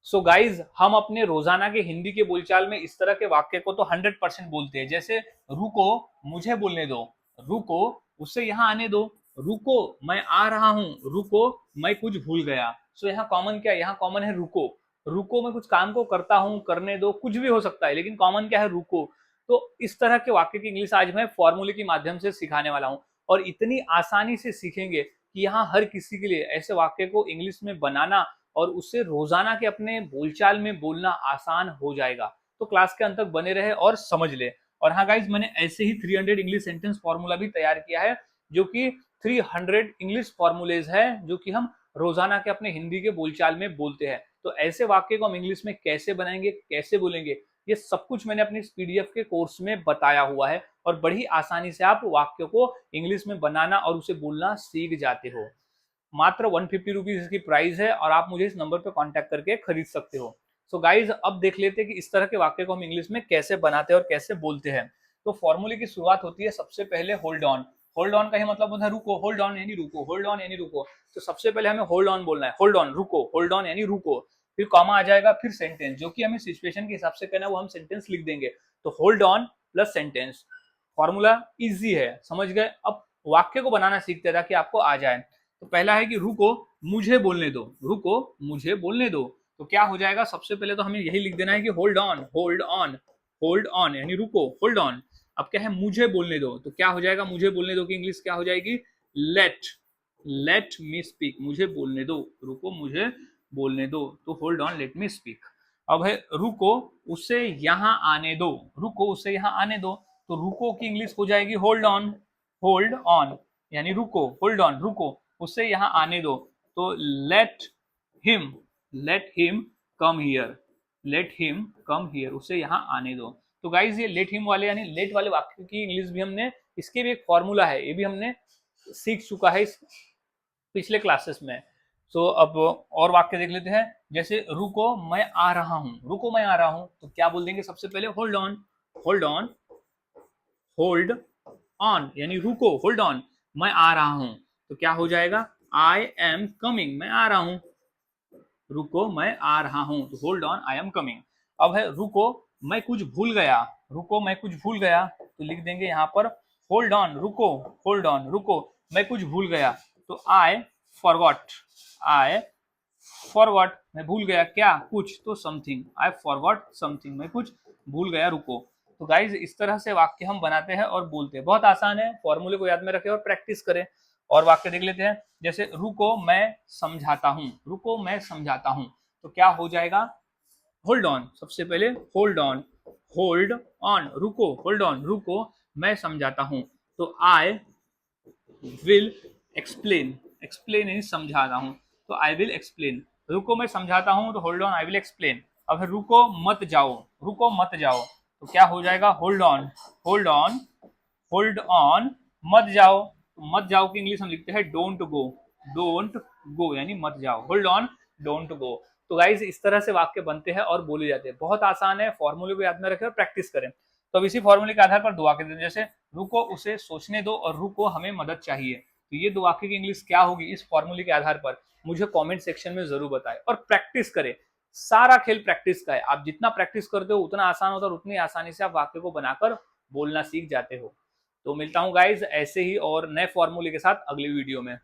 So guys, हम अपने रोजाना के हिंदी के बोलचाल में इस तरह के वाक्य को तो 100% बोलते हैं, जैसे रुको, मुझे बोलने दो, रुको, उससे यहाँ आने दो, रुको, मैं आ रहा हूँ, रुको, मैं कुछ भूल गया। सो यहाँ कॉमन क्या है? यहाँ कॉमन है रुको। रुको, मैं कुछ काम को करता हूँ, करने दो, कुछ भी हो सकता है, लेकिन कॉमन क्या है? रुको। तो इस तरह के वाक्य की इंग्लिश आज मैं फॉर्मूले के माध्यम से सिखाने वाला हूँ, और इतनी आसानी से सीखेंगे कि यहाँ हर किसी के लिए ऐसे वाक्य को इंग्लिश में बनाना और उससे रोजाना के अपने बोलचाल में बोलना आसान हो जाएगा। तो क्लास के अंत तक बने रहे और समझ ले। और हाँ गाइज, मैंने ऐसे ही 300 इंग्लिश सेंटेंस फॉर्मूला भी तैयार किया है, जो कि 300 इंग्लिश फॉर्मूलेज है जो कि हम रोजाना के अपने हिंदी के बोलचाल में बोलते हैं। तो ऐसे वाक्य को हम इंग्लिश में कैसे बनाएंगे, कैसे बोलेंगे, ये सब कुछ मैंने अपने इस पीडीएफ के कोर्स में बताया हुआ है, और बड़ी आसानी से आप वाक्य को इंग्लिश में बनाना और उसे बोलना सीख जाते हो। मात्र 150 रुपीज इसकी प्राइस है, और आप मुझे इस नंबर पर कॉन्टैक्ट करके खरीद सकते हो। सो गाइज, अब देख लेते हैं कि इस तरह के वाक्य को हम इंग्लिश में कैसे बनाते हैं और कैसे बोलते हैं। तो फॉर्मूले की शुरुआत होती है सबसे पहले होल्ड ऑन। होल्ड ऑन का ही मतलब होता है रुको, होल्ड ऑन यानी रुको, होल्ड ऑन यानी रुको। तो सबसे पहले हमें होल्ड ऑन बोलना है, होल्ड ऑन, रुको, होल्ड ऑन यानी रुको। फिर कॉमा आ जाएगा, फिर सेंटेंस, जो कि हमें सिचुएशन के हिसाब से करना है वो हम सेंटेंस लिख देंगे। तो hold on plus sentence. Formula easy है, समझ गए? अब वाक्य को बनाना सीखते ताकि आपको आ जाए। तो पहला है कि रुको, मुझे बोलने दो, रुको, मुझे बोलने दो। तो क्या हो जाएगा? सबसे पहले तो हमें यही लिख देना है कि hold on, hold on, hold on यानी रुको, होल्ड ऑन। अब क्या है? मुझे बोलने दो। तो क्या हो जाएगा? मुझे बोलने दो की इंग्लिश क्या हो जाएगी? Let, let me speak. मुझे बोलने दो, रुको, मुझे बोलने दो। तो hold on, let me speak. अब है रुको, उसे यहां आने दो, रुको, उसे यहां आने दो। तो रुको की इंग्लिश हो जाएगी होल्ड ऑन, होल्ड ऑन यानी रुको, होल्ड ऑन, रुको, उसे यहां आने दो। तो let him, let him come here, let him come here, उसे यहां आने दो। तो गाइज, ये लेट हिम वाले यानी लेट वाले वाक्य की इंग्लिश भी हमने, इसके भी एक फॉर्मूला है, ये भी हमने सीख चुका है इस पिछले क्लासेस में। सो अब और वाक्य देख लेते हैं, जैसे रुको, मैं आ रहा हूं, रुको, मैं आ रहा हूं। तो क्या बोल देंगे? सबसे पहले hold on, hold on, hold on यानी रुको, होल्ड ऑन, मैं आ रहा हूं। तो क्या हो जाएगा? आई एम कमिंग, मैं आ रहा हूं, रुको, मैं आ रहा हूं। तो hold on, I am coming. अब है रुको, मैं कुछ भूल गया, रुको, मैं कुछ भूल गया। तो लिख देंगे यहां पर होल्ड ऑन, रुको, होल्ड ऑन, रुको, मैं कुछ भूल गया। तो आई फॉरगॉट, आई फॉरगॉट, मैं भूल गया क्या? कुछ। तो समथिंग, आई फॉरगॉट समथिंग, मैं कुछ भूल गया, रुको। तो गाइज, इस तरह से वाक्य हम बनाते हैं और बोलते हैं। बहुत आसान है, फॉर्मूले को याद में रखें और प्रैक्टिस करें। और वाक्य देख लेते हैं, जैसे रुको, मैं समझाता हूं, रुको, मैं समझाता हूं। तो क्या हो जाएगा? होल्ड ऑन, सबसे पहले होल्ड ऑन, होल्ड ऑन, रुको, होल्ड ऑन, रुको, मैं समझाता हूं। तो आई विल एक्सप्लेन, एक्सप्लेन यानी समझा रहा हूं। तो आई विल एक्सप्लेन, रुको, मैं समझाता हूं। तो hold on, I will explain. अब है रुको, मत जाओ, रुको, मत जाओ। तो क्या हो जाएगा? Hold on, hold on, hold on, मत जाओ। तो मत जाओ की इंग्लिश हम लिखते हैं डोंट गो, डोंट गो यानी मत जाओ, होल्ड ऑन, डोंट गो। तो गाइज, इस तरह से वाक्य बनते हैं और बोले जाते हैं। बहुत आसान है, फॉर्मूले को याद में रखें और प्रैक्टिस करें। तो अब इसी फॉर्मूले के आधार पर दो वाक्य देते हैं, जैसे रुको, उसे सोचने दो, और रुको, हमें मदद चाहिए। तो ये दो वाक्य की इंग्लिश क्या होगी इस फॉर्मूले के आधार पर? मुझे कमेंट सेक्शन में जरूर बताएं और प्रैक्टिस करें। सारा खेल प्रैक्टिस का है, आप जितना प्रैक्टिस करते हो उतना आसान होता है, और उतनी आसानी से आप वाक्य को बनाकर बोलना सीख जाते हो। तो मिलता हूं गाइज ऐसे ही और नए फॉर्मूले के साथ अगली वीडियो में।